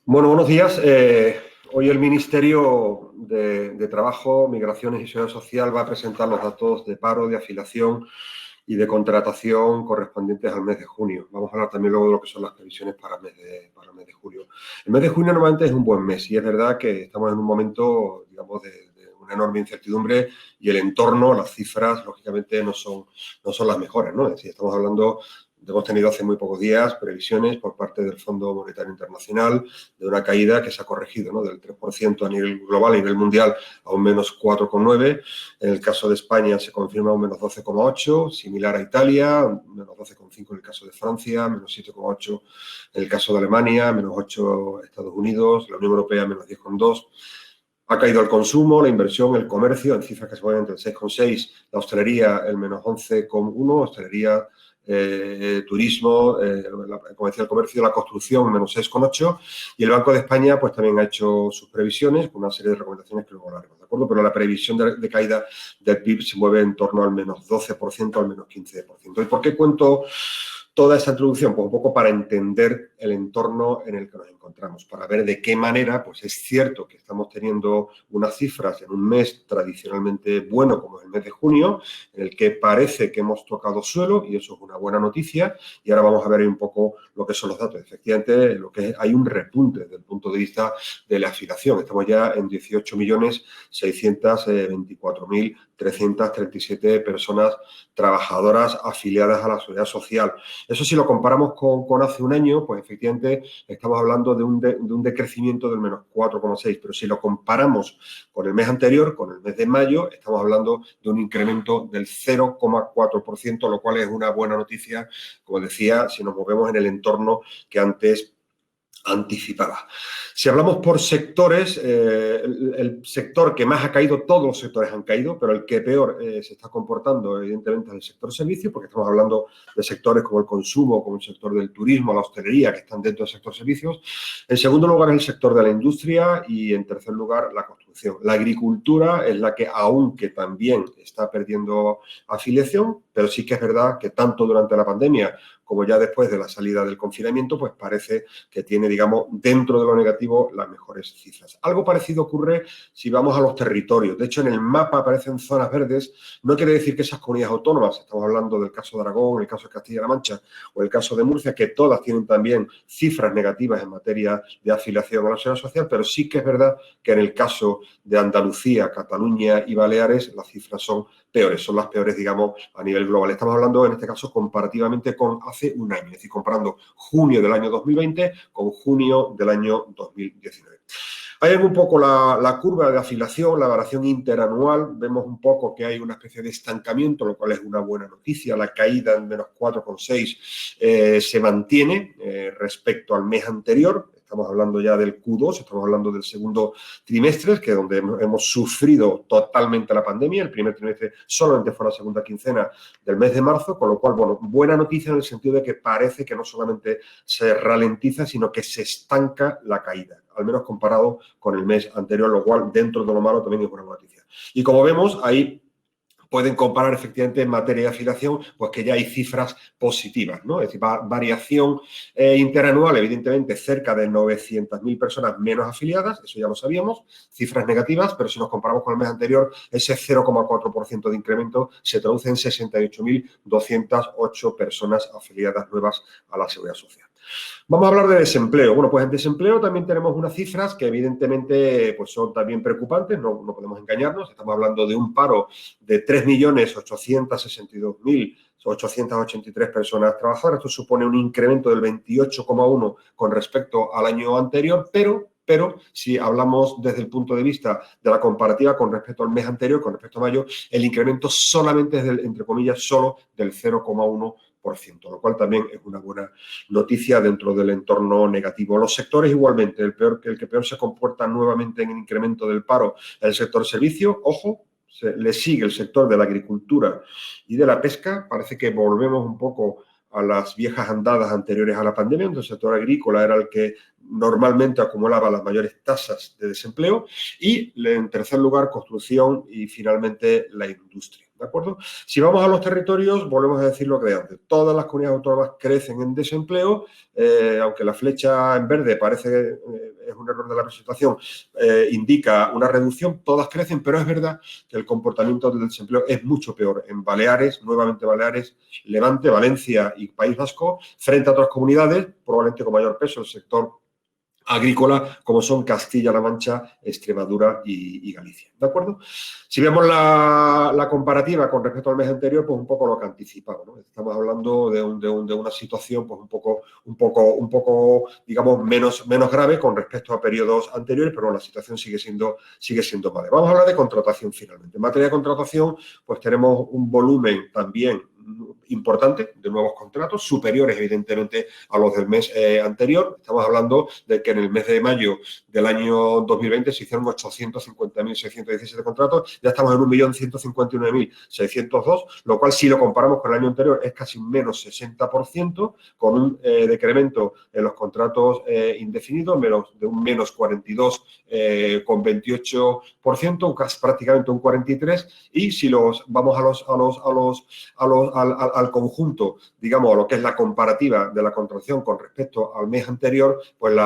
Bueno, buenos días. Hoy el Ministerio de Trabajo, Migraciones y Seguridad Social va a presentar los datos de paro, de afiliación y de contratación correspondientes al mes de junio. Vamos a hablar también luego de lo que son las previsiones para el mes de julio. El mes de junio normalmente es un buen mes y es verdad que estamos en un momento, digamos, de una enorme incertidumbre y el entorno, las cifras, lógicamente, no son las mejores, ¿no? Es decir, estamos hablando. Hemos tenido hace muy pocos días previsiones por parte del Fondo Monetario Internacional de una caída que se ha corregido, ¿no? Del 3% a nivel global, a nivel mundial, a un menos 4,9%. En el caso de España se confirma un menos 12,8%, similar a Italia, menos 12,5% en el caso de Francia, menos 7,8% en el caso de Alemania, menos 8% Estados Unidos, la Unión Europea menos 10,2%. Ha caído el consumo, la inversión, el comercio, en cifras que se mueven entre el 6,6%, la hostelería el menos 11,1%, hostelería, turismo, el comercio, la construcción, menos 6,8%, y el Banco de España pues también ha hecho sus previsiones con una serie de recomendaciones que luego hablaremos, ¿de acuerdo? Pero la previsión de caída del PIB se mueve en torno al menos 12%, al menos 15%. ¿Y por qué cuento toda esta introducción? Pues un poco para entender el entorno en el que nos encontramos, para ver de qué manera, pues es cierto que estamos teniendo unas cifras en un mes tradicionalmente bueno, como es el mes de junio, en el que parece que hemos tocado suelo, y eso es una buena noticia, y ahora vamos a ver un poco lo que son los datos. Efectivamente, hay un repunte desde el punto de vista de la afiliación. Estamos ya en 18.624.337 personas trabajadoras afiliadas a la Seguridad Social. Eso, si lo comparamos con hace un año, pues efectivamente estamos hablando de un decrecimiento del menos 4,6%, pero si lo comparamos con el mes anterior, con el mes de mayo, estamos hablando de un incremento del 0,4%, lo cual es una buena noticia, como decía, si nos movemos en el entorno que antes anticipada. Si hablamos por sectores, el sector que más ha caído, todos los sectores han caído, pero el que peor se está comportando, evidentemente, es el sector servicios, porque estamos hablando de sectores como el consumo, como el sector del turismo, la hostelería, que están dentro del sector servicios. En segundo lugar, es el sector de la industria y, en tercer lugar, la construcción. La agricultura es la que, aunque también está perdiendo afiliación, pero sí que es verdad que tanto durante la pandemia como ya después de la salida del confinamiento, pues parece que tiene, digamos, dentro de lo negativo las mejores cifras. Algo parecido ocurre si vamos a los territorios. De hecho, en el mapa aparecen zonas verdes. No quiere decir que esas comunidades autónomas, estamos hablando del caso de Aragón, el caso de Castilla-La Mancha o el caso de Murcia, que todas tienen también cifras negativas en materia de afiliación a la seguridad social, pero sí que es verdad que en el caso de Andalucía, Cataluña y Baleares, las cifras son peores, son las peores, digamos, a nivel global. Estamos hablando, en este caso, comparativamente con hace un año, es decir, comparando junio del año 2020 con junio del año 2019. Ahí vemos un poco la curva de afiliación, la variación interanual. Vemos un poco que hay una especie de estancamiento, lo cual es una buena noticia. La caída en menos 4,6 se mantiene respecto al mes anterior. Estamos hablando ya del Q2, estamos hablando del segundo trimestre, que es donde hemos sufrido totalmente la pandemia. El primer trimestre solamente fue la segunda quincena del mes de marzo, con lo cual, bueno, buena noticia en el sentido de que parece que no solamente se ralentiza, sino que se estanca la caída, al menos comparado con el mes anterior, lo cual, dentro de lo malo, también es buena noticia. Y como vemos, ahí pueden comparar efectivamente en materia de afiliación, pues que ya hay cifras positivas, ¿no? Es decir, variación interanual, evidentemente, cerca de 900.000 personas menos afiliadas, eso ya lo sabíamos, cifras negativas, pero si nos comparamos con el mes anterior, ese 0,4% de incremento se traduce en 68.208 personas afiliadas nuevas a la Seguridad Social. Vamos a hablar de desempleo. Bueno, pues en desempleo también tenemos unas cifras que evidentemente pues son también preocupantes, no podemos engañarnos. Estamos hablando de un paro de 3.862.883 personas trabajadoras. Esto supone un incremento del 28,1% con respecto al año anterior, pero si hablamos desde el punto de vista de la comparativa con respecto al mes anterior, con respecto a mayo, el incremento solamente es, entre comillas, solo del 0,1%. Lo cual también es una buena noticia dentro del entorno negativo. Los sectores igualmente, el que peor se comporta nuevamente en el incremento del paro es el sector servicio. Ojo, le sigue el sector de la agricultura y de la pesca. Parece que volvemos un poco a las viejas andadas anteriores a la pandemia, donde el sector agrícola era el que normalmente acumulaba las mayores tasas de desempleo, y en tercer lugar, construcción y finalmente la industria. ¿De acuerdo? Si vamos a los territorios, volvemos a decir lo que de antes. Todas las comunidades autónomas crecen en desempleo, aunque la flecha en verde parece es un error de la presentación, indica una reducción, todas crecen, pero es verdad que el comportamiento del desempleo es mucho peor en Baleares, nuevamente Baleares, Levante, Valencia y País Vasco, frente a otras comunidades, probablemente con mayor peso el sector agrícola, como son Castilla-La Mancha, Extremadura y Galicia. ¿De acuerdo? Si vemos la comparativa con respecto al mes anterior, pues un poco lo que anticipaba, ¿no? Estamos hablando de una situación pues un poco digamos, menos grave con respecto a periodos anteriores, pero la situación sigue siendo mala. Vamos a hablar de contratación finalmente. En materia de contratación, pues tenemos un volumen también importante de nuevos contratos, superiores evidentemente a los del mes anterior. Estamos hablando de que en el mes de mayo del año 2020 se hicieron 850.617 contratos, ya estamos en 1.159.602, lo cual si lo comparamos con el año anterior es casi un menos 60%, con un decremento en los contratos indefinidos, de un menos 42,28%, casi prácticamente un 43%, y si vamos al conjunto, digamos, a lo que es la comparativa de la contratación con respecto al mes anterior, pues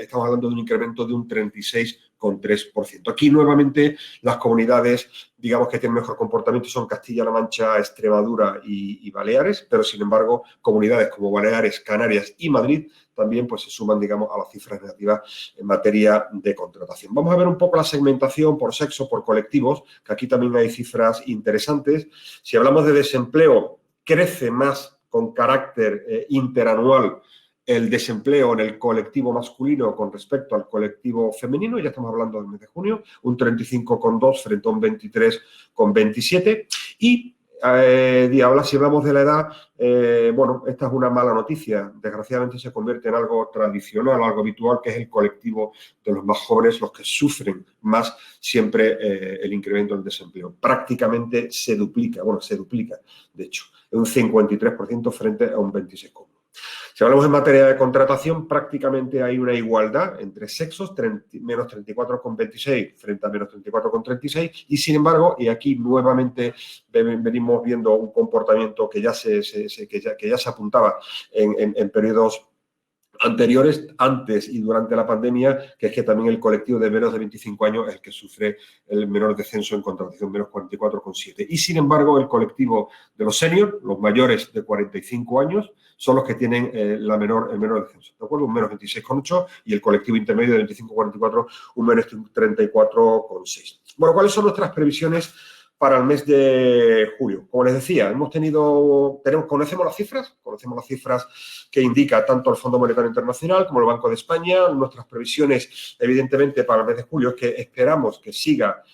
estamos hablando de un incremento de un 36,3%. Aquí, nuevamente, las comunidades, digamos, que tienen mejor comportamiento son Castilla-La Mancha, Extremadura y Baleares, pero, sin embargo, comunidades como Baleares, Canarias y Madrid también pues, se suman, digamos, a las cifras negativas en materia de contratación. Vamos a ver un poco la segmentación por sexo, por colectivos, que aquí también hay cifras interesantes. Si hablamos de desempleo, crece más con carácter interanual el desempleo en el colectivo masculino con respecto al colectivo femenino, ya estamos hablando del mes de junio, un 35,2 frente a un 23,27. Y si hablamos de la edad, bueno, esta es una mala noticia. Desgraciadamente se convierte en algo tradicional, algo habitual, que es el colectivo de los más jóvenes, los que sufren más siempre el incremento del desempleo. Prácticamente se duplica, de hecho, en un 53% frente a un 26,1%. Si hablamos en materia de contratación, prácticamente hay una igualdad entre sexos, menos 34,26 frente a menos 34,36, y sin embargo, y aquí nuevamente venimos viendo un comportamiento que ya se apuntaba en periodos anteriores, antes y durante la pandemia, que es que también el colectivo de menos de 25 años es el que sufre el menor descenso en contratación, menos 44,7. Y, sin embargo, el colectivo de los seniors, los mayores de 45 años, son los que tienen el menor descenso, ¿de acuerdo? Un menos 26,8, y el colectivo intermedio de 25-44, un menos 34,6. Bueno, ¿cuáles son nuestras previsiones para el mes de julio? Como les decía, conocemos las cifras que indica tanto el Fondo Monetario Internacional como el Banco de España. Nuestras previsiones, evidentemente, para el mes de julio es que esperamos que siga,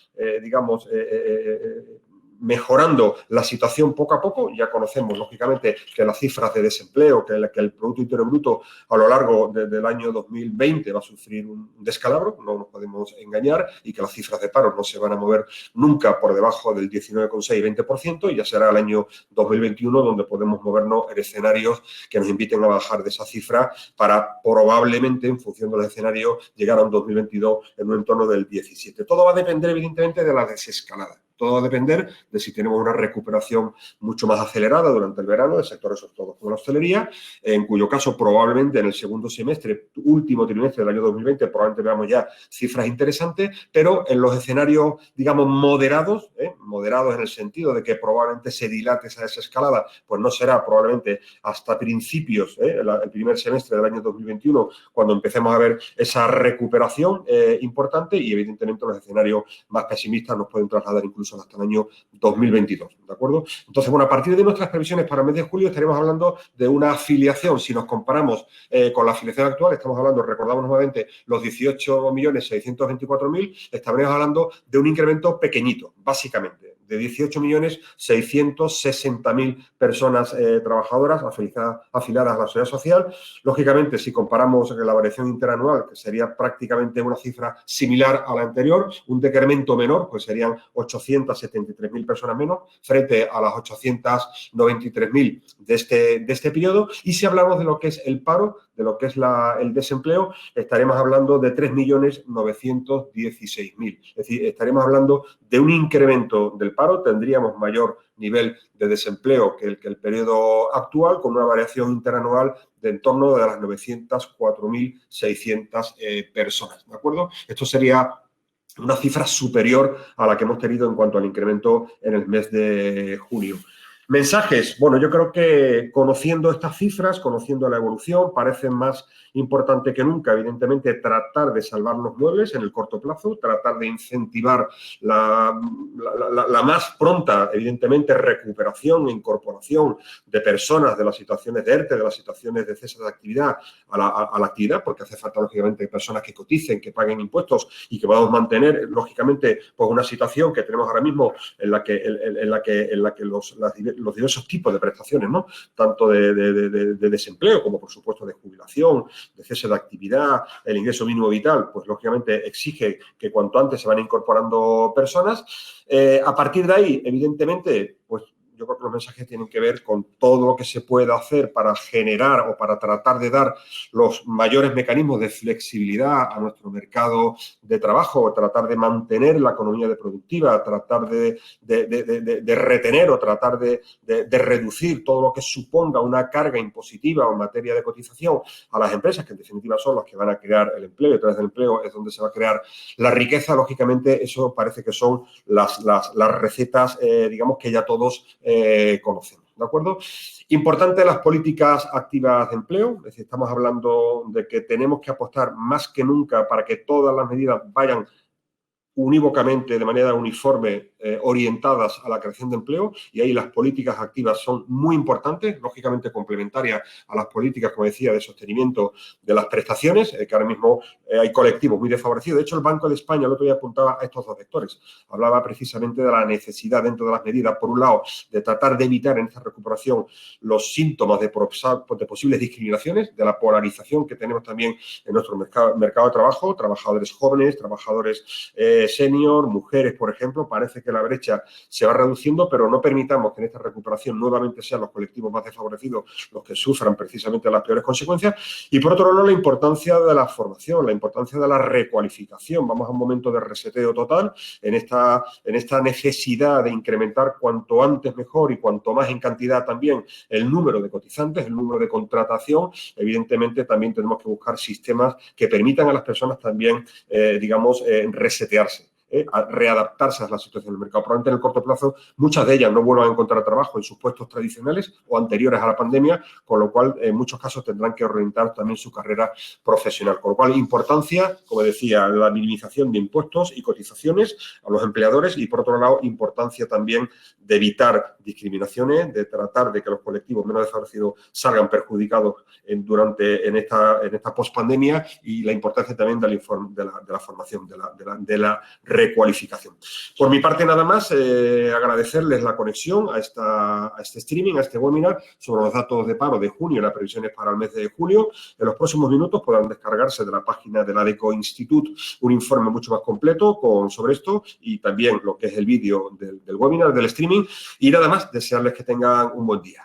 mejorando la situación poco a poco. Ya conocemos, lógicamente, que las cifras de desempleo, que el Producto Interior Bruto a lo largo del año 2020 va a sufrir un descalabro, no nos podemos engañar, y que las cifras de paro no se van a mover nunca por debajo del 19,6-20%, y ya será el año 2021 donde podemos movernos en escenarios que nos inviten a bajar de esa cifra para probablemente, en función del escenario, llegar a un 2022 en un entorno del 17%. Todo va a depender, evidentemente, de la desescalada. Todo va a depender de si tenemos una recuperación mucho más acelerada durante el verano de sectores, sobre todo como la hostelería, en cuyo caso probablemente en el segundo semestre, último trimestre del año 2020, probablemente veamos ya cifras interesantes, pero en los escenarios, digamos, moderados en el sentido de que probablemente se dilate esa desescalada, pues no será probablemente hasta principios, el primer semestre del año 2021, cuando empecemos a ver esa recuperación importante, y evidentemente los escenarios más pesimistas nos pueden trasladar incluso hasta el año 2022, ¿de acuerdo? Entonces, bueno, a partir de nuestras previsiones para el mes de julio estaremos hablando de una afiliación. Si nos comparamos con la afiliación actual, estamos hablando, recordamos nuevamente, los 18.624.000, estaremos hablando de un incremento pequeñito, básicamente, de 18.660.000 personas trabajadoras afiliadas a la Seguridad Social. Lógicamente, si comparamos la variación interanual, que sería prácticamente una cifra similar a la anterior, un decremento menor, pues serían 873.000 personas menos, frente a las 893.000 de este periodo. Y si hablamos de lo que es el paro, de lo que es el desempleo, estaremos hablando de 3.916.000. Es decir, estaremos hablando de un incremento del paro, tendríamos mayor nivel de desempleo que el periodo actual, con una variación interanual de en torno de las 904.600 personas, ¿de acuerdo? Esto sería una cifra superior a la que hemos tenido en cuanto al incremento en el mes de junio. Mensajes. Bueno, yo creo que conociendo estas cifras, conociendo la evolución, parece más importante que nunca, evidentemente, tratar de salvar los muebles en el corto plazo, tratar de incentivar la más pronta, evidentemente, recuperación e incorporación de personas de las situaciones de ERTE, de las situaciones de cese de actividad a la actividad, porque hace falta, lógicamente, personas que coticen, que paguen impuestos y que podamos mantener, lógicamente, pues una situación que tenemos ahora mismo en la que los diversos tipos de prestaciones, ¿no? Tanto de desempleo como, por supuesto, de jubilación, de cese de actividad, el ingreso mínimo vital, pues, lógicamente, exige que cuanto antes se van incorporando personas. A partir de ahí, evidentemente, pues, yo creo que los mensajes tienen que ver con todo lo que se pueda hacer para generar o para tratar de dar los mayores mecanismos de flexibilidad a nuestro mercado de trabajo, tratar de mantener la economía productiva, tratar de retener o tratar de reducir todo lo que suponga una carga impositiva o en materia de cotización a las empresas, que en definitiva son las que van a crear el empleo, y a través del empleo es donde se va a crear la riqueza. Lógicamente, eso parece que son las recetas, digamos, que ya todos conocemos, ¿de acuerdo? Importante las políticas activas de empleo, es decir, estamos hablando de que tenemos que apostar más que nunca para que todas las medidas vayan unívocamente, de manera uniforme, orientadas a la creación de empleo, y ahí las políticas activas son muy importantes, lógicamente complementarias a las políticas, como decía, de sostenimiento de las prestaciones, que ahora mismo hay colectivos muy desfavorecidos. De hecho, el Banco de España el otro día apuntaba a estos dos vectores. Hablaba precisamente de la necesidad dentro de las medidas, por un lado, de tratar de evitar en esta recuperación los síntomas de posibles discriminaciones, de la polarización que tenemos también en nuestro mercado de trabajo, trabajadores jóvenes, trabajadores senior, mujeres, por ejemplo. Parece que la brecha se va reduciendo, pero no permitamos que en esta recuperación nuevamente sean los colectivos más desfavorecidos los que sufran precisamente las peores consecuencias. Y por otro lado, la importancia de la formación, la importancia de la recualificación. Vamos a un momento de reseteo total en esta necesidad de incrementar cuanto antes mejor y cuanto más en cantidad también el número de cotizantes, el número de contratación. Evidentemente, también tenemos que buscar sistemas que permitan a las personas también, digamos, resetearse, a readaptarse a la situación del mercado. Probablemente en el corto plazo muchas de ellas no vuelvan a encontrar trabajo en sus puestos tradicionales o anteriores a la pandemia, con lo cual en muchos casos tendrán que orientar también su carrera profesional. Con lo cual, importancia, como decía, la minimización de impuestos y cotizaciones a los empleadores, y por otro lado, importancia también de evitar discriminaciones, de tratar de que los colectivos menos desfavorecidos salgan perjudicados en esta pospandemia, y la importancia también de la formación, de la recualificación. Por mi parte, nada más, agradecerles la conexión a este streaming, a este webinar sobre los datos de paro de junio y las previsiones para el mes de julio. En los próximos minutos podrán descargarse de la página del ADECO Institute un informe mucho más completo sobre esto, y también lo que es el vídeo del webinar, del streaming. Y nada más, desearles que tengan un buen día.